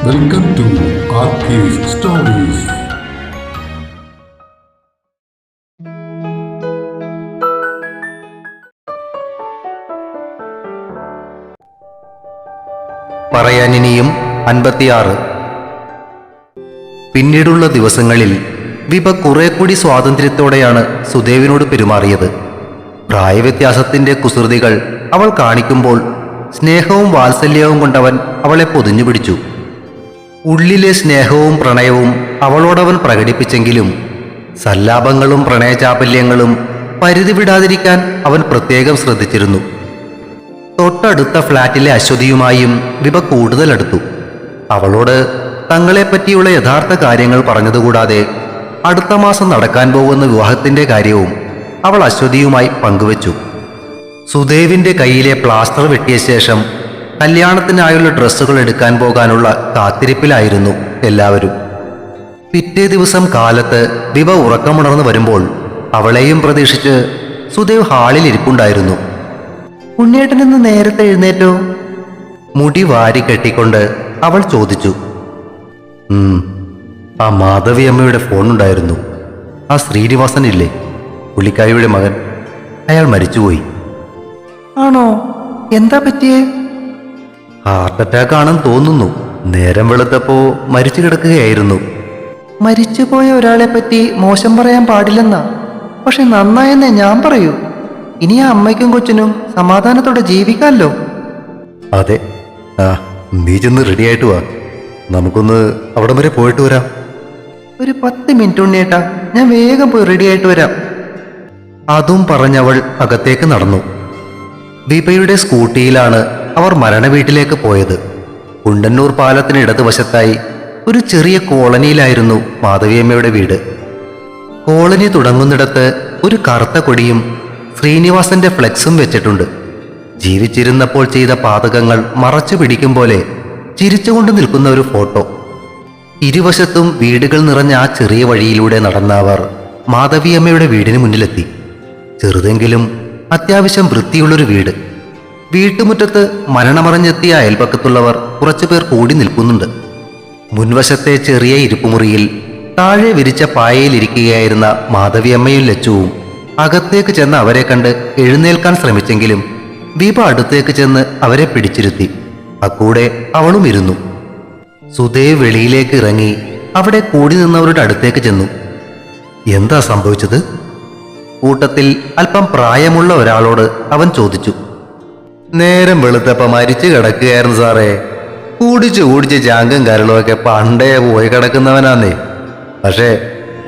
Welcome to Arkes stories. പറയാനിനിയും 56. പിന്നീടുള്ള ദിവസങ്ങളിൽ വിഭ കുറെ കൂടി സ്വാതന്ത്ര്യത്തോടെയാണ് സുദേവിനോട് പെരുമാറിയത്. പ്രായവ്യത്യാസത്തിന്റെ കുസൃതികൾ അവൾ കാണിക്കുമ്പോൾ സ്നേഹവും വാത്സല്യവും കൊണ്ടവൻ അവളെ പൊതിഞ്ഞു പിടിച്ചു. ഉള്ളിലെ സ്നേഹവും പ്രണയവും അവളോടവൻ പ്രകടിപ്പിച്ചെങ്കിലും സല്ലാപങ്ങളും പ്രണയചാപല്യങ്ങളും പരിധി വിടാതിരിക്കാൻ അവൻ പ്രത്യേകം ശ്രദ്ധിച്ചിരുന്നു. തൊട്ടടുത്ത ഫ്ലാറ്റിലെ അശ്വതിയുമായും വിഭ കൂടുതൽ അടുത്തു. അവളോട് തങ്ങളെപ്പറ്റിയുള്ള യഥാർത്ഥ കാര്യങ്ങൾ പറഞ്ഞതുകൂടാതെ അടുത്ത മാസം നടക്കാൻ പോകുന്ന വിവാഹത്തിന്റെ കാര്യവും അവൾ അശ്വതിയുമായി പങ്കുവച്ചു. സുദേവിന്റെ കയ്യിലെ പ്ലാസ്റ്റർ വെട്ടിയ ശേഷം കല്യാണത്തിനായുള്ള ഡ്രസ്സുകൾ എടുക്കാൻ പോകാനുള്ള കാത്തിരിപ്പിലായിരുന്നു എല്ലാവരും. പിറ്റേ ദിവസം കാലത്ത് വിഭ ഉറക്കമുണർന്നു വരുമ്പോൾ അവളെയും പ്രതീക്ഷിച്ച് സുദേവ് ഹാളിൽ ഇരിപ്പുണ്ടായിരുന്നു. ഉണ്ണിയേട്ടനെന്ന് നേരത്തെ എഴുന്നേറ്റോ? മുടി വാരി കെട്ടിക്കൊണ്ട് അവൾ ചോദിച്ചു. ആ മാധവി അമ്മയുടെ ഫോണുണ്ടായിരുന്നു. ആ ശ്രീനിവാസൻ ഇല്ലേ, പുള്ളിക്കാരിയുടെ മകൻ, അയാൾ മരിച്ചുപോയി. ആണോ? എന്താ പറ്റിയേ? ഹാർട്ട് അറ്റാക്ക് ആണെന്ന് തോന്നുന്നു. നേരം വെളുത്തപ്പോ മരിച്ചു കിടക്കുകയായിരുന്നു. മരിച്ചുപോയ ഒരാളെ പറ്റി മോശം പറയാൻ പാടില്ലെന്നാ, പക്ഷെ നന്നായെന്നേ ഞാൻ പറയൂ. ഇനി ആ അമ്മയ്ക്കും കൊച്ചിനും സമാധാനത്തോടെ ജീവിക്കാമല്ലോ. അതെ, നീ ചെന്ന് റെഡിയായിട്ട് വാ, നമുക്കൊന്ന് അവിടം വരെ പോയിട്ട് വരാം. ഒരു 10 മിനിറ്റ് ഉണ്ണിയേട്ടാ, ഞാൻ വേഗം പോയി റെഡിയായിട്ട് വരാം. അതും പറഞ്ഞവൾ അകത്തേക്ക് നടന്നു. വിഭയുടെ സ്കൂട്ടിയിലാണ് അവർ മരണ വീട്ടിലേക്ക് പോയത്. കുണ്ടന്നൂർ പാലത്തിന് ഇടതുവശത്തായി ഒരു ചെറിയ കോളനിയിലായിരുന്നു മാധവിയമ്മയുടെ വീട്. കോളനി തുടങ്ങുന്നിടത്ത് ഒരു കറുത്ത കൊടിയും ശ്രീനിവാസന്റെ ഫ്ലെക്സും വെച്ചിട്ടുണ്ട്. ജീവിച്ചിരുന്നപ്പോൾ ചെയ്ത പാതകങ്ങൾ മറച്ചു പിടിക്കും പോലെ ചിരിച്ചുകൊണ്ട് നിൽക്കുന്ന ഒരു ഫോട്ടോ. ഇരുവശത്തും വീടുകൾ നിറഞ്ഞ ആ ചെറിയ വഴിയിലൂടെ നടന്ന അവർ മാധവിയമ്മയുടെ വീടിന് മുന്നിലെത്തി. ചെറുതെങ്കിലും അത്യാവശ്യം വൃത്തിയുള്ളൊരു വീട്. വീട്ടുമുറ്റത്ത് മരണമറിഞ്ഞെത്തിയ അയൽപക്കത്തുള്ളവർ കുറച്ചുപേർ കൂടി നിൽക്കുന്നുണ്ട്. മുൻവശത്തെ ചെറിയ ഇരിപ്പുമുറിയിൽ താഴെ വിരിച്ച പായയിലിരിക്കുകയായിരുന്ന മാധവിയമ്മയും ലച്ചുവും അകത്തേക്ക് ചെന്ന് അവരെ കണ്ട് എഴുന്നേൽക്കാൻ ശ്രമിച്ചെങ്കിലും വിഭ അടുത്തേക്ക് ചെന്ന് അവരെ പിടിച്ചിരുത്തി. അക്കൂടെ അവളും ഇരുന്നു. സുദേവ് വെളിയിലേക്ക് ഇറങ്ങി അവിടെ കൂടി നിന്നവരുടെ അടുത്തേക്ക് ചെന്നു. എന്താ സംഭവിച്ചത്? കൂട്ടത്തിൽ അല്പം പ്രായമുള്ള ഒരാളോട് അവൻ ചോദിച്ചു. നേരം വെളുത്തപ്പ മരിച്ചു കിടക്കുകയായിരുന്നു സാറേ. കൂടിച്ച് ചാങ്കും കരളുമൊക്കെ പണ്ടേ പോയി കിടക്കുന്നവനാന്നേ. പക്ഷേ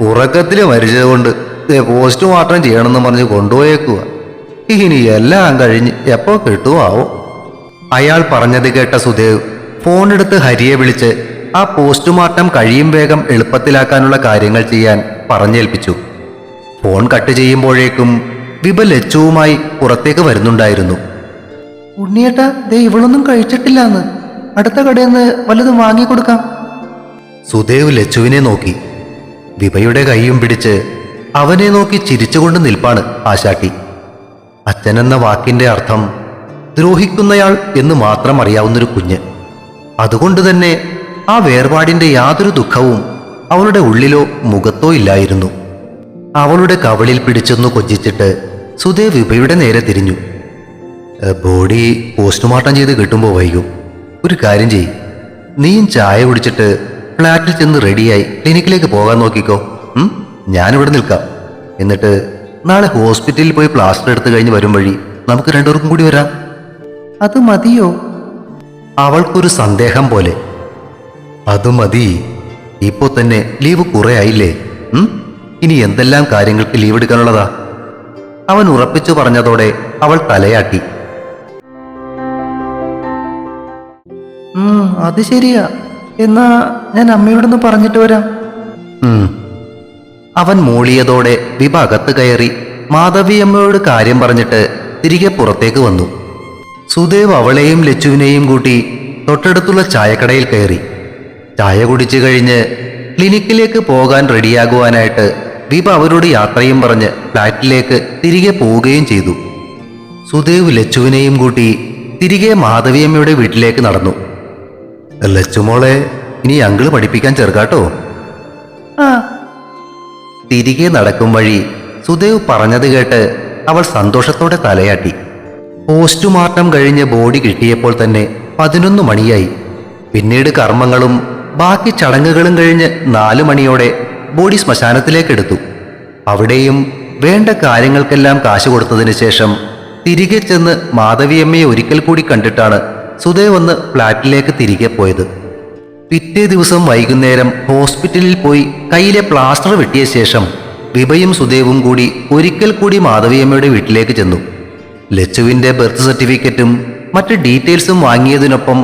ഉറക്കത്തില് മരിച്ചതുകൊണ്ട് പോസ്റ്റ്മോർട്ടം ചെയ്യണമെന്ന് പറഞ്ഞ് കൊണ്ടുപോയേക്കുക. ഇനി എല്ലാം കഴിഞ്ഞ് എപ്പോ കിട്ടുമാവോ? അയാൾ പറഞ്ഞത് കേട്ട സുദേവ് ഫോണെടുത്ത് ഹരിയെ വിളിച്ച് ആ പോസ്റ്റ്മോർട്ടം കഴിയും വേഗം എളുപ്പത്തിലാക്കാനുള്ള കാര്യങ്ങൾ ചെയ്യാൻ പറഞ്ഞേൽപ്പിച്ചു. ഫോൺ കട്ട് ചെയ്യുമ്പോഴേക്കും വിഭ ലച്ചുവുമായി പുറത്തേക്ക് വരുന്നുണ്ടായിരുന്നു. ഉണ്ണിയേട്ടാ, ദേ ഇവളൊന്നും കഴിച്ചിട്ടില്ലാന്ന്, അടുത്ത കടയിൽ നിന്ന് വല്ലതും വാങ്ങിക്കൊടുക്കാം. സുദേവ് ലച്ചുവിനെ നോക്കി. വിഭയുടെ കൈയും പിടിച്ച് അവനെ നോക്കി ചിരിച്ചുകൊണ്ട് നിൽപ്പാണ് ആശാട്ടി. അച്ഛനെന്ന വാക്കിന്റെ അർത്ഥം ദ്രോഹിക്കുന്നയാൾ എന്ന് മാത്രം അറിയാവുന്നൊരു കുഞ്ഞ്. അതുകൊണ്ട് തന്നെ ആ വേർപാടിന്റെ യാതൊരു ദുഃഖവും അവളുടെ ഉള്ളിലോ മുഖത്തോ ഇല്ലായിരുന്നു. അവളുടെ കവളിൽ പിടിച്ചൊന്നു കൊഞ്ചിച്ചിട്ട് സുദേവ് വിഭയുടെ നേരെ തിരിഞ്ഞു. ബോഡി പോസ്റ്റ്മോർട്ടം ചെയ്ത് കിട്ടുമ്പോൾ വൈകും. ഒരു കാര്യം ചെയ്യ്, നീയും ചായ കുടിച്ചിട്ട് ഫ്ലാറ്റിൽ ചെന്ന് റെഡിയായി ക്ലിനിക്കിലേക്ക് പോകാൻ നോക്കിക്കോ. ഞാനിവിടെ നിൽക്കാം. എന്നിട്ട് നാളെ ഹോസ്പിറ്റലിൽ പോയി പ്ലാസ്റ്റർ എടുത്തു കഴിഞ്ഞ് വരും വഴി നമുക്ക് രണ്ടുപേർക്കും കൂടി വരാം. അത് മതിയോ? അവൾക്കൊരു സന്ദേഹം പോലെ. അത് മതി. ഇപ്പോ തന്നെ ലീവ് കുറെ ആയില്ലേ? ഇനി എന്തെല്ലാം കാര്യങ്ങൾക്ക് ലീവ് എടുക്കാനുള്ളതാ? അവൻ ഉറപ്പിച്ചു പറഞ്ഞതോടെ അവൾ തലയാട്ടി. അത് ശരിയാ, എന്നാ ഞാൻ അമ്മയോടൊന്ന് പറഞ്ഞിട്ട് വരാം. അവൻ മൂളിയതോടെ വിഭ അകത്ത് കയറി മാധവിയമ്മയോട് കാര്യം പറഞ്ഞിട്ട് തിരികെ പുറത്തേക്ക് വന്നു. സുദേവ് അവളെയും ലച്ചുവിനെയും കൂട്ടി തൊട്ടടുത്തുള്ള ചായക്കടയിൽ കയറി. ചായ കുടിച്ചു കഴിഞ്ഞ് ക്ലിനിക്കിലേക്ക് പോകാൻ റെഡിയാകുവാനായിട്ട് വിഭ അവരോട് യാത്രയും പറഞ്ഞ് ഫ്ലാറ്റിലേക്ക് തിരികെ പോവുകയും ചെയ്തു. സുദേവ് ലച്ചുവിനെയും കൂട്ടി തിരികെ മാധവിയമ്മയുടെ വീട്ടിലേക്ക് നടന്നു. ലച്ചുമോളെ, ഇനി അങ്കിള് പഠിപ്പിക്കാൻ ചെറുക്കാട്ടോ. ആ. തിരികെ നടക്കും വഴി സുദേവ് പറഞ്ഞത് കേട്ട് അവൾ സന്തോഷത്തോടെ തലയാട്ടി. പോസ്റ്റ്മോർട്ടം കഴിഞ്ഞ് ബോഡി കിട്ടിയപ്പോൾ തന്നെ 11 മണിയായി. പിന്നീട് കർമ്മങ്ങളും ബാക്കി ചടങ്ങുകളും കഴിഞ്ഞ് 4 മണിയോടെ ബോഡി ശ്മശാനത്തിലേക്കെടുത്തു. അവിടെയും വേണ്ട കാര്യങ്ങൾക്കെല്ലാം കാശ് കൊടുത്തതിന് ശേഷം തിരികെ ചെന്ന് മാധവിയമ്മയെ ഒരിക്കൽ കൂടി കണ്ടിട്ടാണ് സുദേവ് ഒന്ന് ഫ്ലാറ്റിലേക്ക് തിരികെ പോയത്. പിറ്റേ ദിവസം വൈകുന്നേരം ഹോസ്പിറ്റലിൽ പോയി കയ്യിലെ പ്ലാസ്റ്റർ വെട്ടിയ ശേഷം വിഭയും സുദേവും കൂടി ഒരിക്കൽ കൂടി മാധവിയമ്മയുടെ വീട്ടിലേക്ക് ചെന്നു. ലച്ചുവിന്റെ ബർത്ത് സർട്ടിഫിക്കറ്റും മറ്റ് ഡീറ്റെയിൽസും വാങ്ങിയതിനൊപ്പം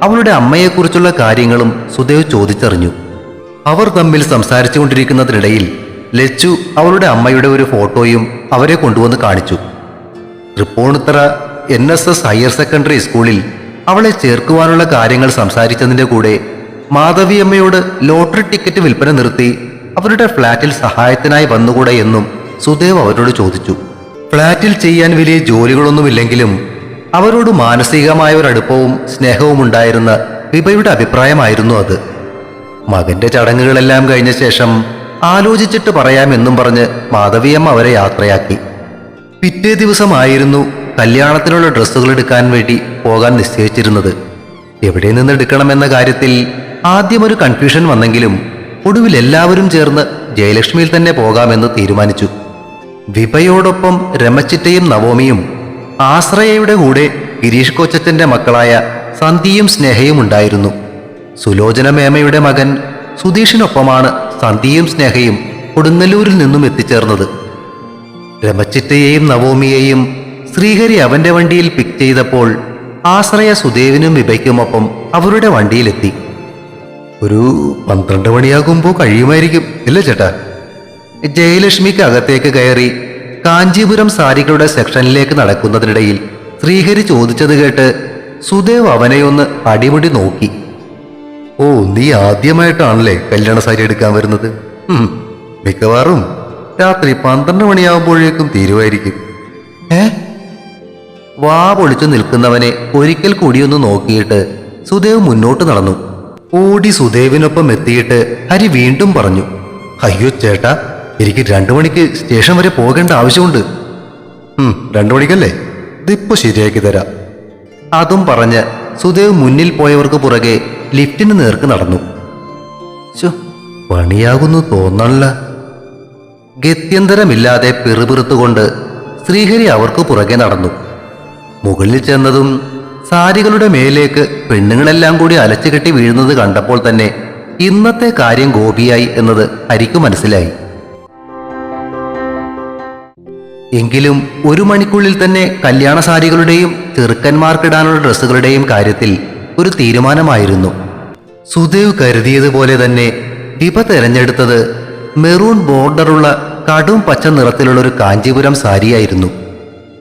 അവളുടെ അമ്മയെക്കുറിച്ചുള്ള കാര്യങ്ങളും സുദേവ് ചോദിച്ചറിഞ്ഞു. അവർ തമ്മിൽ സംസാരിച്ചു കൊണ്ടിരിക്കുന്നതിനിടയിൽ ലച്ചു അവളുടെ അമ്മയുടെ ഒരു ഫോട്ടോയും അവരെ കൊണ്ടുവന്ന് കാണിച്ചു. തൃപ്പൂണിത്തറ NSS ഹയർ സെക്കൻഡറി സ്കൂളിൽ അവളെ ചേർക്കുവാനുള്ള കാര്യങ്ങൾ സംസാരിച്ചതിൻ്റെ കൂടെ മാധവിയമ്മയോട് ലോട്ടറി ടിക്കറ്റ് വിൽപ്പന നിർത്തി അവരുടെ ഫ്ളാറ്റിൽ സഹായത്തിനായി വന്നുകൂടെ എന്നും സുദേവ് അവരോട് ചോദിച്ചു. ഫ്ളാറ്റിൽ ചെയ്യാൻ വലിയ ജോലികളൊന്നുമില്ലെങ്കിലും അവരോട് മാനസികമായ ഒരു അടുപ്പവും സ്നേഹവും ഉണ്ടായിരുന്ന വിഭയുടെ അഭിപ്രായമായിരുന്നു അത്. മകന്റെ ചടങ്ങുകളെല്ലാം കഴിഞ്ഞ ശേഷം ആലോചിച്ചിട്ട് പറയാമെന്നും പറഞ്ഞ് മാധവിയമ്മ അവരെ യാത്രയാക്കി. പിറ്റേ ദിവസമായിരുന്നു കല്യാണത്തിനുള്ള ഡ്രസ്സുകൾ എടുക്കാൻ വേണ്ടി പോകാൻ നിശ്ചയിച്ചിരുന്നത്. എവിടെ നിന്ന് എടുക്കണമെന്ന കാര്യത്തിൽ ആദ്യമൊരു കൺഫ്യൂഷൻ വന്നെങ്കിലും ഒടുവിൽ എല്ലാവരും ചേർന്ന് ജയലക്ഷ്മിയിൽ തന്നെ പോകാമെന്ന് തീരുമാനിച്ചു. വിഭയോടൊപ്പം രമച്ചിറ്റയും നവോമിയും ആശ്രയയുടെ കൂടെ ഗിരീഷ് കൊച്ചച്ചന്റെ മക്കളായ സന്ധിയും സ്നേഹയും ഉണ്ടായിരുന്നു. സുലോചന മേമയുടെ മകൻ സുധീഷിനൊപ്പമാണ് സന്ധിയും സ്നേഹയും കൊടുങ്ങല്ലൂരിൽ നിന്നും എത്തിച്ചേർന്നത്. രമച്ചിറ്റയെയും നവോമിയെയും ശ്രീഹരി അവന്റെ വണ്ടിയിൽ പിക്ക് ചെയ്തപ്പോൾ ആശ്രയ സുദേവിനും വിഭയ്ക്കുമൊപ്പം അവരുടെ വണ്ടിയിലെത്തി. ഒരു 12 മണിയാകുമ്പോൾ കഴിയുമായിരിക്കും, ഇല്ല ചേട്ടാ? ജയലക്ഷ്മിക്ക് അകത്തേക്ക് കയറി കാഞ്ചീപുരം സാരികളുടെ സെക്ഷനിലേക്ക് നടക്കുന്നതിനിടയിൽ ശ്രീഹരി ചോദിച്ചത് കേട്ട് സുദേവ് അവനെയൊന്ന് അടിമുടി നോക്കി. ഓ, നീ ആദ്യമായിട്ടാണല്ലേ കല്യാണ സാരി എടുക്കാൻ വരുന്നത്? മിക്കവാറും രാത്രി 12 മണിയാകുമ്പോഴേക്കും തീരുമായിരിക്കും. വാ പൊളിച്ചു നിൽക്കുന്നവനെ ഒരിക്കൽ കൂടിയൊന്ന് നോക്കിയിട്ട് സുദേവ് മുന്നോട്ട് നടന്നു. ഓടി സുദേവിനൊപ്പം എത്തിയിട്ട് ഹരി വീണ്ടും പറഞ്ഞു, അയ്യോ ചേട്ടാ, എനിക്ക് 2 മണിക്ക് സ്റ്റേഷൻ വരെ പോകേണ്ട ആവശ്യമുണ്ട്. 2 മണിക്കല്ലേ? ഇതിപ്പോ ശരിയാക്കി തരാം. അതും പറഞ്ഞ് സുദേവ് മുന്നിൽ പോയവർക്ക് പുറകെ ലിഫ്റ്റിന് നേർക്ക് നടന്നു. പണിയാകുന്നു തോന്നല്ല. ഗത്യന്തരമില്ലാതെ പിറുപിറുത്തുകൊണ്ട് ശ്രീഹരി അവർക്ക് പുറകെ നടന്നു. മുകളിൽ ചെന്നതും സാരികളുടെ മേലേക്ക് പെണ്ണുങ്ങളെല്ലാം കൂടി അലച്ചുകെട്ടി വീഴുന്നത് കണ്ടപ്പോൾ തന്നെ ഇന്നത്തെ കാര്യം ഗോപിയായി എന്നത് ഹരിക്ക് മനസ്സിലായി. എങ്കിലും 1 മണിക്കുള്ളിൽ തന്നെ കല്യാണ സാരികളുടെയും ചെറുക്കന്മാർക്കിടാനുള്ള ഡ്രസ്സുകളുടെയും കാര്യത്തിൽ ഒരു തീരുമാനമായിരുന്നു. സുദേവ് കരുതിയതുപോലെ തന്നെ വിഭ തെരഞ്ഞെടുത്തത് മെറൂൺ ബോർഡറുള്ള കടും പച്ച നിറത്തിലുള്ളൊരു കാഞ്ചീപുരം സാരിയായിരുന്നു.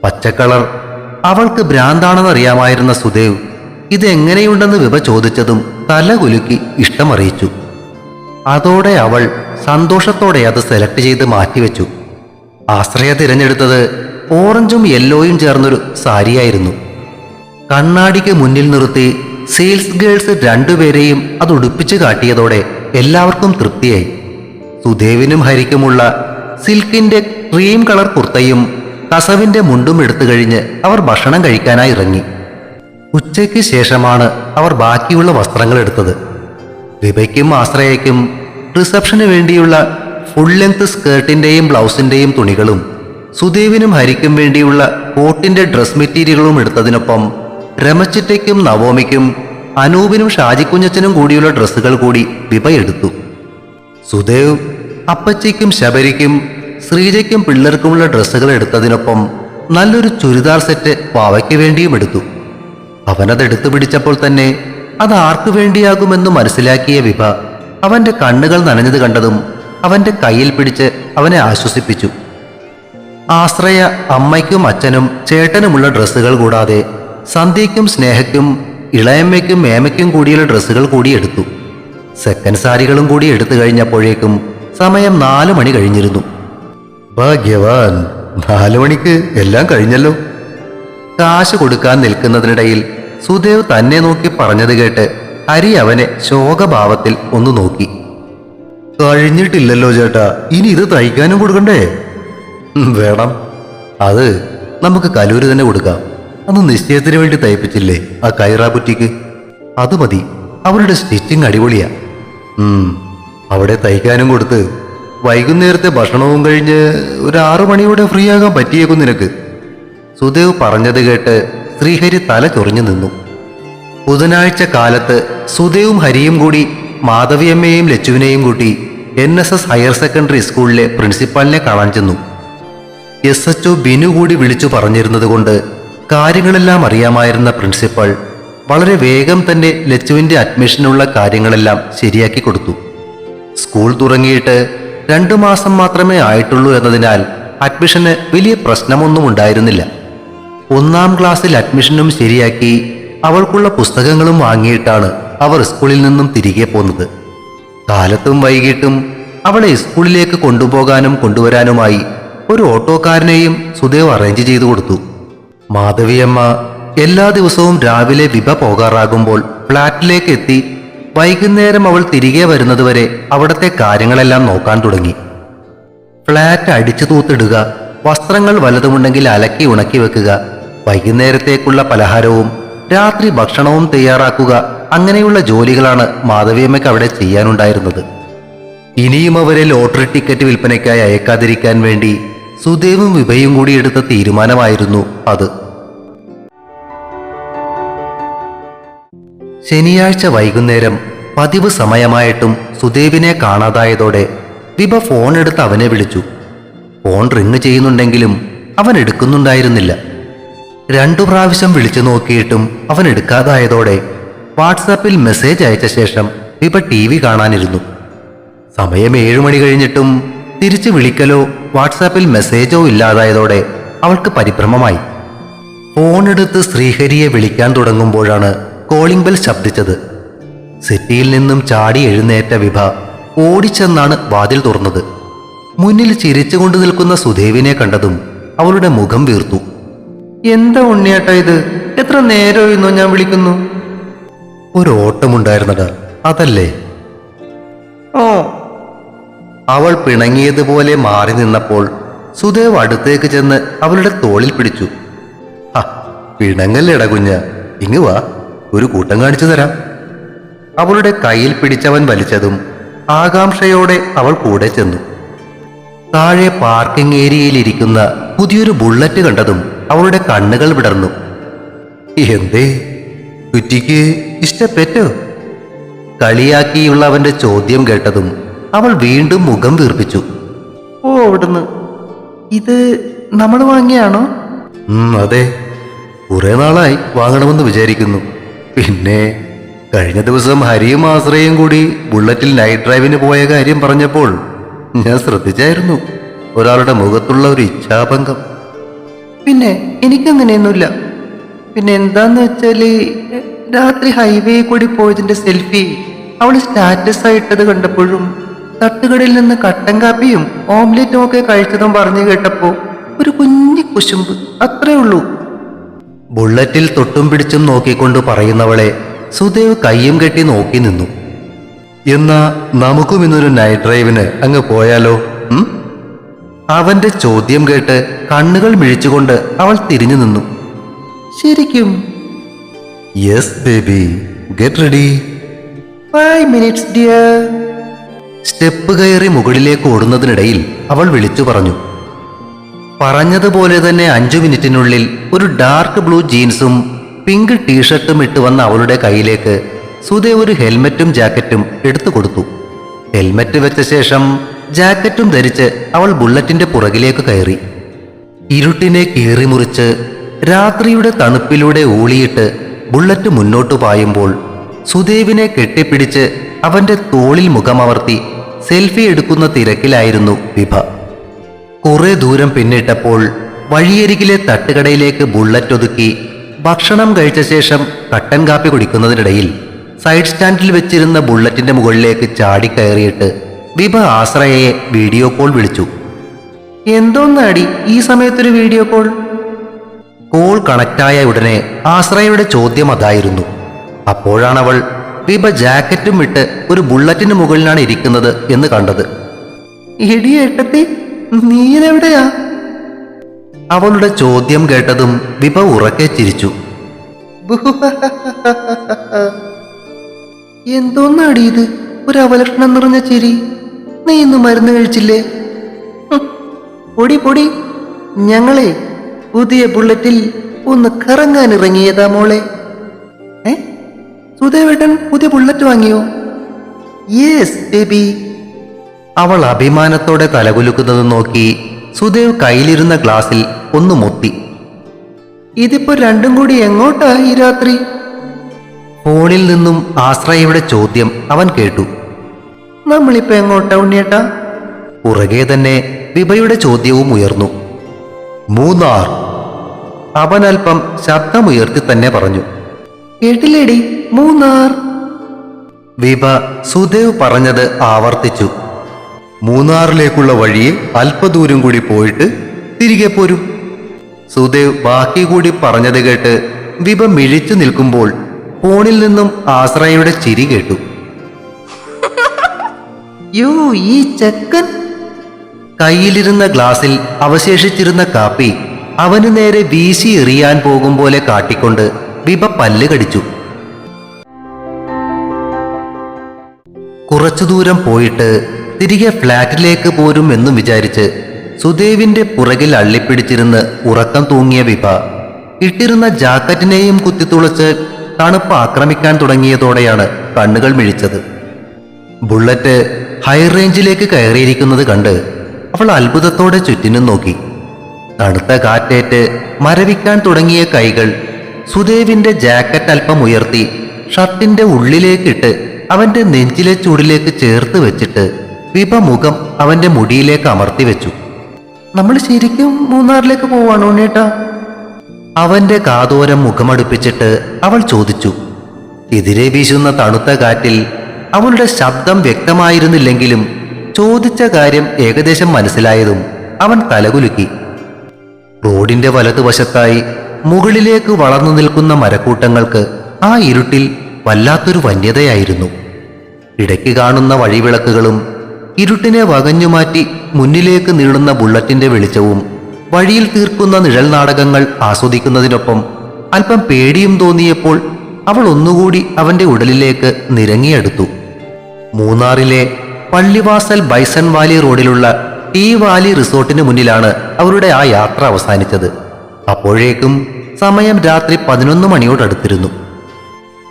പച്ചക്കളർ അവൾക്ക് ഭ്രാന്താണെന്നറിയാമായിരുന്ന സുദേവ് ഇതെങ്ങനെയുണ്ടെന്ന് വിഭ ചോദിച്ചതും തല കുലുക്കി ഇഷ്ടമറിയിച്ചു. അതോടെ അവൾ സന്തോഷത്തോടെ അത് സെലക്ട് ചെയ്ത് മാറ്റിവെച്ചു. ആശ്രയ തിരഞ്ഞെടുത്തത് ഓറഞ്ചും യെല്ലോയും ചേർന്നൊരു സാരിയായിരുന്നു. കണ്ണാടിക്ക് മുന്നിൽ നിർത്തി സെയിൽസ് ഗേൾസ് 2 പേരെയും അത് ഉടുപ്പിച്ചു കാട്ടിയതോടെ എല്ലാവർക്കും തൃപ്തിയായി. സുദേവിനും ഹരിക്കുമുള്ള സിൽക്കിന്റെ ക്രീം കളർ കുർത്തയും കസവിന്റെ മുണ്ടും എടുത്തു കഴിഞ്ഞ് അവർ ഭക്ഷണം കഴിക്കാനായി ഇറങ്ങി. ഉച്ചയ്ക്ക് ശേഷമാണ് അവർ ബാക്കിയുള്ള വസ്ത്രങ്ങൾ എടുത്തത്. വിഭയ്ക്കും ആശ്രയയ്ക്കും റിസപ്ഷന് വേണ്ടിയുള്ള ഫുൾ ലെങ്ത് സ്കേർട്ടിന്റെയും ബ്ലൗസിന്റെയും തുണികളും സുദേവിനും ഹരിക്കും വേണ്ടിയുള്ള കോട്ടിന്റെ ഡ്രസ് മെറ്റീരിയലുകളും എടുത്തതിനൊപ്പം രമച്ചിറ്റയ്ക്കും നവോമിക്കും അനൂപിനും ഷാജിക്കുഞ്ഞച്ചനും കൂടിയുള്ള ഡ്രസ്സുകൾ കൂടി വിഭ എടുത്തു. സുദേവ് അപ്പച്ചിക്കും ശബരിക്കും ശ്രീജയ്ക്കും പിള്ളേർക്കുമുള്ള ഡ്രസ്സുകൾ എടുത്തതിനൊപ്പം നല്ലൊരു ചുരിദാർ സെറ്റ് പാവയ്ക്ക് വേണ്ടിയും എടുത്തു. അവനതെടുത്തു പിടിച്ചപ്പോൾ തന്നെ അത് ആർക്കു വേണ്ടിയാകുമെന്ന് മനസ്സിലാക്കിയ വിഭ അവന്റെ കണ്ണുകൾ നനഞ്ഞത് കണ്ടതും അവന്റെ കയ്യിൽ പിടിച്ച് അവനെ ആശ്വസിപ്പിച്ചു. ആശ്രയ അമ്മയ്ക്കും അച്ഛനും ചേട്ടനുമുള്ള ഡ്രസ്സുകൾ കൂടാതെ സന്ധ്യയ്ക്കും സ്നേഹയ്ക്കും ഇളയമ്മയ്ക്കും മേമയ്ക്കും കൂടിയുള്ള ഡ്രസ്സുകൾ കൂടി എടുത്തു. സെക്കൻഡ് സാരികളും കൂടി എടുത്തു കഴിഞ്ഞപ്പോഴേക്കും സമയം 4 മണി കഴിഞ്ഞിരുന്നു. ഭാഗ്യവാൻ, 4 മണിക്ക് എല്ലാം കഴിഞ്ഞല്ലോ. കാശ് കൊടുക്കാൻ നിൽക്കുന്നതിനിടയിൽ സുദേവ് തന്നെ നോക്കി പറഞ്ഞത് കേട്ട് ഹരി അവനെ ശോകഭാവത്തിൽ ഒന്ന് നോക്കി. കഴിഞ്ഞിട്ടില്ലല്ലോ ചേട്ടാ, ഇനി ഇത് തയ്ക്കാനും കൊടുക്കണ്ടേ? വേണം. അത് നമുക്ക് കലൂര് തന്നെ കൊടുക്കാം. അന്ന് നിശ്ചയത്തിന് വേണ്ടി തയ്പ്പിച്ചില്ലേ ആ കൈറ ബുറ്റിക്ക്, അത് മതി. അവരുടെ സ്റ്റിച്ചിങ് അടിപൊളിയാ. അവിടെ തയ്ക്കാനും കൊടുത്ത് വൈകുന്നേരത്തെ ഭക്ഷണവും കഴിഞ്ഞ് ഒരു 6 മണിയോടെ ഫ്രീ ആകാൻ പറ്റിയേക്കും നിനക്ക്. സുദേവ് പറഞ്ഞത് കേട്ട് ശ്രീഹരി തല ചൊറിഞ്ഞു നിന്നു. ബുധനാഴ്ച കാലത്ത് സുദേവും ഹരിയും കൂടി മാധവിയമ്മയെയും ലച്ചുവിനെയും കൂട്ടി NSS ഹയർ സെക്കൻഡറി സ്കൂളിലെ പ്രിൻസിപ്പാളിനെ കാണാൻ ചെന്നു. SHO ബിനു കൂടി വിളിച്ചു പറഞ്ഞിരുന്നത് കൊണ്ട് കാര്യങ്ങളെല്ലാം അറിയാമായിരുന്ന പ്രിൻസിപ്പൽ വളരെ വേഗം തന്നെ ലച്ചുവിൻ്റെ അഡ്മിഷനുള്ള കാര്യങ്ങളെല്ലാം ശരിയാക്കി കൊടുത്തു. സ്കൂൾ തുടങ്ങിയിട്ട് 2 മാസം മാത്രമേ ആയിട്ടുള്ളൂ എന്നതിനാൽ അഡ്മിഷന് വലിയ പ്രശ്നമൊന്നും ഉണ്ടായിരുന്നില്ല. 1-ാം ക്ലാസ്സിൽ അഡ്മിഷനും ശരിയാക്കി അവൾക്കുള്ള പുസ്തകങ്ങളും വാങ്ങിയിട്ടാണ് അവർ സ്കൂളിൽ നിന്നും തിരികെ പോന്നത്. കാലത്തും വൈകിട്ടും അവളെ സ്കൂളിലേക്ക് കൊണ്ടുപോകാനും കൊണ്ടുവരാനുമായി ഒരു ഓട്ടോക്കാരനെയും സുദേവ് അറേഞ്ച് ചെയ്തു കൊടുത്തു. മാധവിയമ്മ എല്ലാ ദിവസവും രാവിലെ വിഭ പോകാറാകുമ്പോൾ ഫ്ലാറ്റിലേക്ക് എത്തി വൈകുന്നേരം അവൾ തിരികെ വരുന്നതുവരെ അവിടുത്തെ കാര്യങ്ങളെല്ലാം നോക്കാൻ തുടങ്ങി. ഫ്ലാറ്റ് അടിച്ചു തൂത്തിടുക, വസ്ത്രങ്ങൾ വല്ലതുമുണ്ടെങ്കിൽ അലക്കി ഉണക്കി വെക്കുക, വൈകുന്നേരത്തേക്കുള്ള പലഹാരവും രാത്രി ഭക്ഷണവും തയ്യാറാക്കുക, അങ്ങനെയുള്ള ജോലികളാണ് മാധവിയമ്മയ്ക്ക് അവിടെ ചെയ്യാനുണ്ടായിരുന്നത്. ഇനിയും അവരെ ലോട്ടറി ടിക്കറ്റ് വിൽപ്പനയ്ക്കായി അയക്കാതിരിക്കാൻ വേണ്ടി സുദേവും വിഭയും കൂടി എടുത്ത തീരുമാനമായിരുന്നു അത്. ശനിയാഴ്ച വൈകുന്നേരം പതിവ് സമയമായിട്ടും സുദേവിനെ കാണാതായതോടെ വിഭ ഫോൺ എടുത്ത് അവനെ വിളിച്ചു. ഫോൺ റിങ് ചെയ്യുന്നുണ്ടെങ്കിലും അവൻ എടുക്കുന്നുണ്ടായിരുന്നില്ല. 2 പ്രാവശ്യം വിളിച്ചു നോക്കിയിട്ടും അവൻ എടുക്കാതായതോടെ വാട്സാപ്പിൽ മെസ്സേജ് അയച്ച ശേഷം വിഭ TV കാണാനിരുന്നു. സമയം 7 മണി കഴിഞ്ഞിട്ടും തിരിച്ചു വിളിക്കലോ വാട്സാപ്പിൽ മെസ്സേജോ ഇല്ലാതായതോടെ അവൾക്ക് പരിഭ്രമമായി. ഫോൺ എടുത്ത് ശ്രീഹരിയെ വിളിക്കാൻ തുടങ്ങുമ്പോഴാണ് കോളിംഗ് ബെൽ ശബ്ദിച്ചത്. സെറ്റിയിൽ നിന്നും ചാടി എഴുന്നേറ്റ വിഭ ഓടിച്ചെന്നാണ് വാതിൽ തുറന്നത്. മുന്നിൽ ചിരിച്ചുകൊണ്ട് നിൽക്കുന്ന സുദേവിനെ കണ്ടതും അവളുടെ മുഖം വീർത്തു. എന്താ ഉണ്ണിയേട്ടാ ഇത്? എത്ര നേരമായിരുന്നോ ഞാൻ വിളിക്കുന്നു? ഒരു ഓട്ടമുണ്ടായിരുന്നടാ, അതല്ലേ? ഓ. അവൾ പിണങ്ങിയതുപോലെ മാറി നിന്നപ്പോൾ സുദേവ് അടുത്തേക്ക് ചെന്ന് അവളുടെ തോളിൽ പിടിച്ചു. പിണങ്ങല്ലേടാ കുഞ്ഞ, ഇങ്ങ് വാ, ഒരു കൂട്ടം കാണിച്ചു തരാം. അവളുടെ കയ്യിൽ പിടിച്ചവൻ വലിച്ചതും ആകാംക്ഷയോടെ അവൾ കൂടെ ചെന്നു. താഴെ പാർക്കിംഗ് ഏരിയയിലിരിക്കുന്ന പുതിയൊരു ബുള്ളറ്റ് കണ്ടതും അവളുടെ കണ്ണുകൾ വിടർന്നു. എന്തേ, കുറ്റിക്ക് ഇഷ്ടപ്പെട്ടോ? കളിയാക്കിയുള്ള അവന്റെ ചോദ്യം കേട്ടതും അവൾ വീണ്ടും മുഖം വീർപ്പിച്ചു. ഓ, അവിടുന്ന് ഇത് നമ്മൾ വാങ്ങിയാണോ? അതെ, കുറെ നാളായി വാങ്ങണമെന്ന് വിചാരിക്കുന്നു. പിന്നെ കഴിഞ്ഞ ദിവസം ഹരിയും ആശ്രയും കൂടി ബുള്ളറ്റിൽ നൈറ്റ് ഡ്രൈവിന് പോയ കാര്യം പറഞ്ഞപ്പോൾ ഞാൻ ശ്രദ്ധിച്ചായിരുന്നു ഒരാളുടെ മുഖത്തുള്ള ഒരു ഇച്ഛാഭംഗം. പിന്നെ എനിക്കങ്ങനെയൊന്നുമില്ല. പിന്നെ എന്താന്ന് വെച്ചാല് രാത്രി ഹൈവേ കൂടി പോയതിന്റെ സെൽഫി അവൾ സ്റ്റാറ്റസ് ആയിട്ടത് കണ്ടപ്പോഴും തട്ടുകടയിൽ നിന്ന് കട്ടൻ കാപ്പിയും ഓംലെറ്റും ഒക്കെ കഴിച്ചതും പറഞ്ഞു കേട്ടപ്പോ ഒരു കുഞ്ഞി കുശുമ്പ്, അത്രേ ഉള്ളൂ. ബുള്ളറ്റിൽ തൊട്ടും പിടിച്ചും നോക്കിക്കൊണ്ട് പറയുന്നവളെ സുദേവ് കയ്യും കെട്ടി നോക്കി നിന്നു. എന്നാ നമുക്കും ഇന്നൊരു നൈറ്റ് ഡ്രൈവിന് അങ്ങ് പോയാലോ? അവന്റെ ചോദ്യം കേട്ട് കണ്ണുകൾ മിഴിച്ചുകൊണ്ട് അവൾ തിരിഞ്ഞു നിന്നു. ശരിക്കും? Yes baby, get ready. 5 minutes dear. Step കയറി മുകളിലേക്ക് ഓടുന്നതിനിടയിൽ അവൾ വിളിച്ചു പറഞ്ഞു. പറഞ്ഞതുപോലെ തന്നെ 5 മിനിറ്റിനുള്ളിൽ ഒരു ഡാർക്ക് ബ്ലൂ ജീൻസും പിങ്ക് ടീഷർട്ടും ഇട്ട് വന്ന അവളുടെ കയ്യിലേക്ക് സുദേവ് ഒരു ഹെൽമറ്റും ജാക്കറ്റും എടുത്തു കൊടുത്തു. ഹെൽമറ്റ് വെച്ച ശേഷം ജാക്കറ്റും ധരിച്ച് അവൾ ബുള്ളറ്റിന്റെ പുറകിലേക്ക് കയറി. ഇരുട്ടിനെ കീറിമുറിച്ച് രാത്രിയുടെ തണുപ്പിലൂടെ ഊളിയിട്ട് ബുള്ളറ്റ് മുന്നോട്ടു പായുമ്പോൾ സുദേവിനെ കെട്ടിപ്പിടിച്ച് അവന്റെ തോളിൽ മുഖമവർത്തി സെൽഫി എടുക്കുന്ന തിരക്കിലായിരുന്നു വിഭ. കുറെ ദൂരം പിന്നിട്ടപ്പോൾ വഴിയരികിലെ തട്ടുകടയിലേക്ക് ബുള്ളറ്റ് ഒതുക്കി ഭക്ഷണം കഴിച്ച ശേഷം കട്ടൻ കാപ്പി കുടിക്കുന്നതിനിടയിൽ സൈഡ് സ്റ്റാൻഡിൽ വെച്ചിരുന്ന ബുള്ളറ്റിന്റെ മുകളിലേക്ക് ചാടിക്കയറിയിട്ട് വിഭ ആശ്രയയെ വീഡിയോ കോൾ വിളിച്ചു. എന്തോന്നാടി ഈ സമയത്തൊരു വീഡിയോ കോൾ? കോൾ കണക്റ്റായ ഉടനെ ആശ്രയയുടെ ചോദ്യം അതായിരുന്നു. അപ്പോഴാണവൾ വിഭ ജാക്കറ്റും ഇട്ട് ഒരു ബുള്ളറ്റിന് മുകളിലാണ് ഇരിക്കുന്നത് എന്ന് കണ്ടത്. ഇടിയേട്ടത്തി, നീരെവിടെയാ? അവളുടെ ചോദ്യം കേട്ടതും വിഭ ഉറക്കെ ചിരിച്ചു. എന്തോന്നാടി ഇത്, ഒരു അവലക്ഷണം നിറഞ്ഞ ചിരി. നീ ഇന്ന് മരുന്ന് കഴിച്ചില്ലേ? പൊടി പൊടി, ഞങ്ങളെ പുതിയ ബുള്ളറ്റിൽ ഒന്ന് കറങ്ങാൻ ഇറങ്ങിയതാ മോളെ. സുദേവേട്ടൻ പുതിയ ബുള്ളറ്റ് വാങ്ങിയോ? Yes baby. അവൾ അഭിമാനത്തോടെ തലകുലുക്കുന്നത് നോക്കി സുദേവ് കയ്യിലിരുന്ന ഗ്ലാസിൽ ഒന്ന് മുത്തി. ഇതിപ്പോ രണ്ടും കൂടി എങ്ങോട്ടാ ഈ രാത്രി? ഫോണിൽ നിന്നും ആശ്രയയുടെ ചോദ്യം അവൻ കേട്ടു. നമ്മളിപ്പോ എങ്ങോട്ടാ ഉണ്ണിയേട്ടാ? പുറകെ തന്നെ വിഭയുടെ ചോദ്യവും ഉയർന്നു. മൂന്നാർ. അവൻ അല്പം ശബ്ദമുയർത്തി തന്നെ പറഞ്ഞു. കേട്ടില്ലേടി, മൂന്നാർ. വിഭ സുദേവ് പറഞ്ഞത് ആവർത്തിച്ചു. മൂന്നാറിലേക്കുള്ള വഴിയെ അല്പദൂരം കൂടി പോയിട്ട് തിരികെ പോരും. സുദേവ് ബാക്കി കൂടി പറഞ്ഞത് കേട്ട് വിഭ മിഴിച്ചു നിൽക്കുമ്പോൾ ഫോണിൽ നിന്നും ആശ്രയയുടെ ചിരി കേട്ടു. യോ, ഈ ചെക്കൻ! കയ്യിലിരുന്ന ഗ്ലാസിൽ അവശേഷിച്ചിരുന്ന കാപ്പി അവന് നേരെ വീശി എറിയാൻ പോകും പോലെ കാട്ടിക്കൊണ്ട് വിഭ പല്ല് കടിച്ചു. കുറച്ചു ദൂരം പോയിട്ട് തിരികെ ഫ്ലാറ്റിലേക്ക് പോരും എന്നും വിചാരിച്ച് സുദേവിന്റെ പുറകിൽ അള്ളിപ്പിടിച്ചിരുന്ന് ഉറക്കം തൂങ്ങിയ വിഭ ഇട്ടിരുന്ന ജാക്കറ്റിനെയും കുത്തിത്തുളച്ച് തണുപ്പ് ആക്രമിക്കാൻ തുടങ്ങിയതോടെയാണ് കണ്ണുകൾ മിഴിച്ചത്. ബുള്ളറ്റ് ഹൈ റേഞ്ചിലേക്ക് കയറിയിരിക്കുന്നത് കണ്ട് അവൾ അത്ഭുതത്തോടെ ചുറ്റിനും നോക്കി. തണുത്ത കാറ്റേറ്റ് മരവിക്കാൻ തുടങ്ങിയ കൈകൾ സുദേവിന്റെ ജാക്കറ്റ് അല്പം ഉയർത്തി ഷർട്ടിന്റെ ഉള്ളിലേക്കിട്ട് അവന്റെ നെഞ്ചിലെ ചൂടിലേക്ക് ചേർത്ത് വെച്ചിട്ട് വിഭ മുഖം അവന്റെ മുടിയിലേക്ക് അമർത്തി വെച്ചു. നമ്മൾ ശരിക്കും മൂന്നാറിലേക്ക് പോവാണോ ഉണ്ണേട്ടാ? അവന്റെ കാതോരം മുഖമടുപ്പിച്ചിട്ട് അവൾ ചോദിച്ചു. എതിരെ വീശുന്ന തണുത്ത കാറ്റിൽ അവളുടെ ശബ്ദം വ്യക്തമായിരുന്നില്ലെങ്കിലും ചോദിച്ച കാര്യം ഏകദേശം മനസ്സിലായതും അവൻ തലകുലുക്കി. റോഡിന്റെ വലതുവശത്തായി മുകളിലേക്ക് വളർന്നു നിൽക്കുന്ന മരക്കൂട്ടങ്ങൾക്ക് ആ ഇരുട്ടിൽ വല്ലാത്തൊരു വന്യതയായിരുന്നു. ഇടയ്ക്ക് കാണുന്ന വഴിവിളക്കുകളും ഇരുട്ടിനെ വകഞ്ഞുമാറ്റി മുന്നിലേക്ക് നീളുന്ന ബുള്ളറ്റിന്റെ വെളിച്ചവും വഴിയിൽ തീർക്കുന്ന നിഴൽ നാടകങ്ങൾ ആസ്വദിക്കുന്നതിനൊപ്പം അല്പം പേടിയും തോന്നിയപ്പോൾ അവൾ ഒന്നുകൂടി അവന്റെ ഉടലിലേക്ക് നിരങ്ങിയെടുത്തു. മൂന്നാറിലെ പള്ളിവാസൽ ബൈസൺ വാലി റോഡിലുള്ള ടീ വാലി റിസോർട്ടിന് മുന്നിലാണ് അവരുടെ ആ യാത്ര അവസാനിച്ചത്. അപ്പോഴേക്കും സമയം രാത്രി 11 മണിയോടടുത്തിരുന്നു.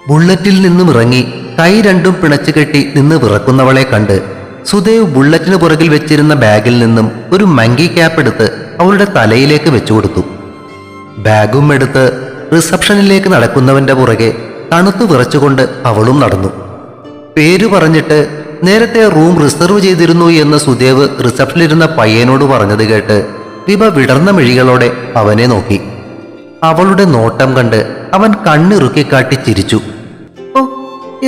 ബുള്ളറ്റിൽ നിന്നും ഇറങ്ങി കൈ രണ്ടും പിണച്ചുകെട്ടി നിന്ന് വിറക്കുന്നവളെ കണ്ട് സുദേവ് ബുള്ളറ്റിന് പുറകിൽ വെച്ചിരുന്ന ബാഗിൽ നിന്നും ഒരു മങ്കി ക്യാപ്പ് എടുത്ത് അവളുടെ തലയിലേക്ക് വെച്ചുകൊടുത്തു. ബാഗും എടുത്ത് റിസപ്ഷനിലേക്ക് നടക്കുന്നവന്റെ പുറകെ തണുത്തു വിറച്ചുകൊണ്ട് അവളും നടന്നു. പേര് പറഞ്ഞിട്ട് നേരത്തെ റൂം റിസർവ് ചെയ്തിരുന്നു എന്ന് സുദേവ് റിസപ്ഷനിലിരുന്ന പയ്യനോട് പറഞ്ഞത് കേട്ട് വിഭ വിടർന്ന മിഴികളോടെ അവനെ നോക്കി. അവളുടെ നോട്ടം കണ്ട് അവൻ കണ്ണിറുക്കിക്കാട്ടി ചിരിച്ചു. ഓ,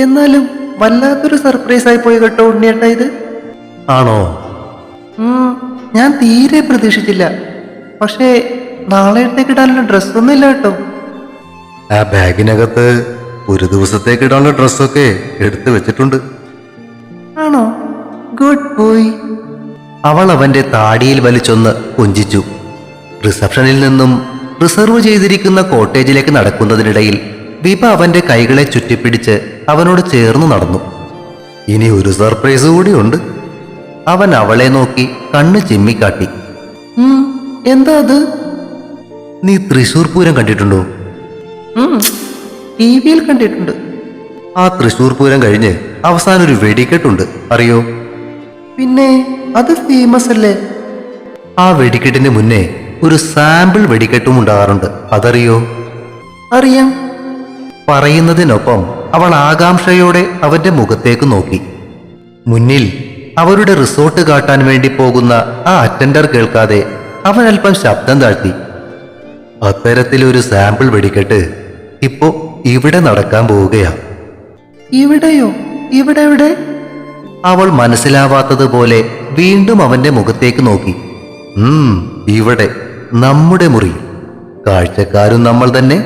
എന്നാലും വല്ലാത്തൊരു സർപ്രൈസ് ആയി പോയി കേട്ടോ ഉണ്ണിയേട്ടാ ഇത്. ആണോ? ഞാൻ തീരെ പ്രതീക്ഷിച്ചില്ല. പക്ഷേ നാളെത്തേക്ക് ഇടാനുള്ള ഡ്രസ്സൊന്നും ഇല്ല കേട്ടോ. ആ ബാഗിനകത്ത് ഒരു ദിവസത്തേക്ക് ഇടാനുള്ള ഡ്രസ്സൊക്കെ എടുത്തു വെച്ചിട്ടുണ്ട്. ആണോ? Good boy. അവൾ അവന്റെ താടിയിൽ വലിച്ചൊന്ന് കൊഞ്ചിച്ചു. റിസപ്ഷനിൽ നിന്നും റിസർവ് ചെയ്തിരിക്കുന്ന കോട്ടേജിലേക്ക് നടക്കുന്നതിനിടയിൽ വിഭ അവന്റെ കൈകളെ ചുറ്റിപ്പിടിച്ച് അവനോട് ചേർന്നു നടന്നു. ഇനി ഒരു സർപ്രൈസ് കൂടിയുണ്ട്. അവൻ അവളെ നോക്കി കണ്ണ് ചിമ്മിക്കാട്ടി. എന്താ അത്? നീ തൃശൂർ പൂരം കണ്ടിട്ടുണ്ടോ? ടിവിയിൽ കണ്ടിട്ടുണ്ട്. ആ തൃശൂർ പൂരം കഴിഞ്ഞ് അവസാനം ഒരു വെടിക്കെട്ടുണ്ട്, അറിയോ? പിന്നെ അത് ഫേമസ് അല്ലേ? ആ വെടിക്കെട്ടിന് മുന്നേ ഒരു സാമ്പിൾ വെടിക്കെട്ടും ഉണ്ടാകാറുണ്ട്, അതറിയോ? അറിയാം. പറയുന്നതിനൊപ്പം അവൾ ആകാംക്ഷയോടെ അവന്റെ മുഖത്തേക്ക് നോക്കി. മുന്നിൽ അവരുടെ റിസോർട്ട് കാട്ടാൻ വേണ്ടി പോകുന്ന ആ അറ്റൻഡർ കേൾക്കാതെ അവൻ അല്പം ശബ്ദം താഴ്ത്തി. അത്തരത്തിലൊരു സാമ്പിൾ വെടിക്കെട്ട് ഇപ്പോ ഇവിടെ നടക്കാൻ പോവുകയാ. ഇവിടെയോ? ഇവിടെ എവിടെ? അവൾ മനസ്സിലാവാത്തതുപോലെ വീണ്ടും അവന്റെ മുഖത്തേക്ക് നോക്കി. ഇവിടെ, നമ്മുടെ മുറി. കാഴ്ചക്കാരും നമ്മൾ തന്നെ,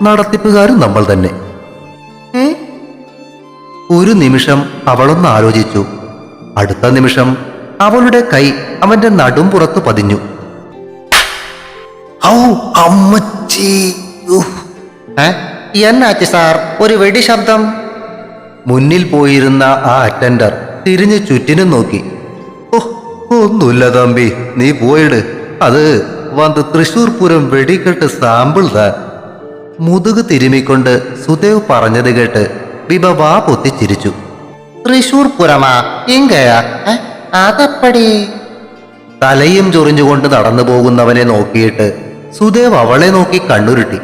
നടത്തിപ്പുകാരും നമ്മൾ തന്നെ. ഒരു നിമിഷം അവളൊന്ന് ആലോചിച്ചു. അടുത്ത നിമിഷം അവളുടെ കൈ അവന്റെ നടും പുറത്തു പതിഞ്ഞു. ഔ അമ്മച്ചി! എന്നാച്ചു സാർ, ഒരു വെടി ശബ്ദം? മുന്നിൽ പോയിരുന്ന ആ അറ്റൻഡർ തിരിഞ്ഞു ചുറ്റിനും നോക്കി. ഓ, ഒന്നുമില്ല തമ്പി, നീ പോയിട്. അത് വന്ന് തൃശൂർ പൂരം വെടിക്കെട്ട് സാമ്പിൾ താ. മുതുക് തിരുമിക്കൊണ്ട് സുദേവ് പറഞ്ഞത് കേട്ട് ബിബ വാ പൊത്തിച്ചിരിച്ചു. തൃശൂർ പൂരമാ? ഇങ്കയാ? അതപ്പടി? തലയും ചൊറിഞ്ഞുകൊണ്ട് നടന്നു പോകുന്നവനെ നോക്കിയിട്ട് സുദേവ് അവളെ നോക്കി കണ്ണുരുട്ടി.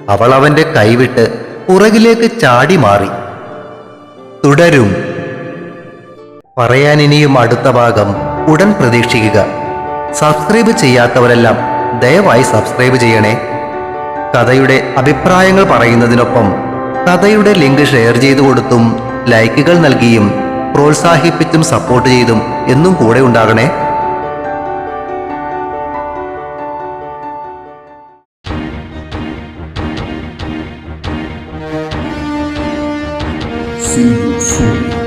അവൾ അവന്റെ കൈവിട്ട് പുറകിലേക്ക് ചാടി മാറി. തുടരും. പറയാൻ ഇനിയും അടുത്ത ഭാഗം ഉടൻ പ്രതീക്ഷിക്കുക. സബ്സ്ക്രൈബ് ചെയ്യാത്തവരെല്ലാം ദയവായി സബ്സ്ക്രൈബ് ചെയ്യണേ. കഥയുടെ അഭിപ്രായങ്ങൾ പറയുന്നതിനൊപ്പം കഥയുടെ ലിങ്ക് ഷെയർ ചെയ്തു കൊടുത്തും ലൈക്കുകൾ നൽകിയും പ്രോത്സാഹിപ്പിച്ചും സപ്പോർട്ട് ചെയ്തും എന്നും കൂടെ ഉണ്ടാകണേ. See you soon.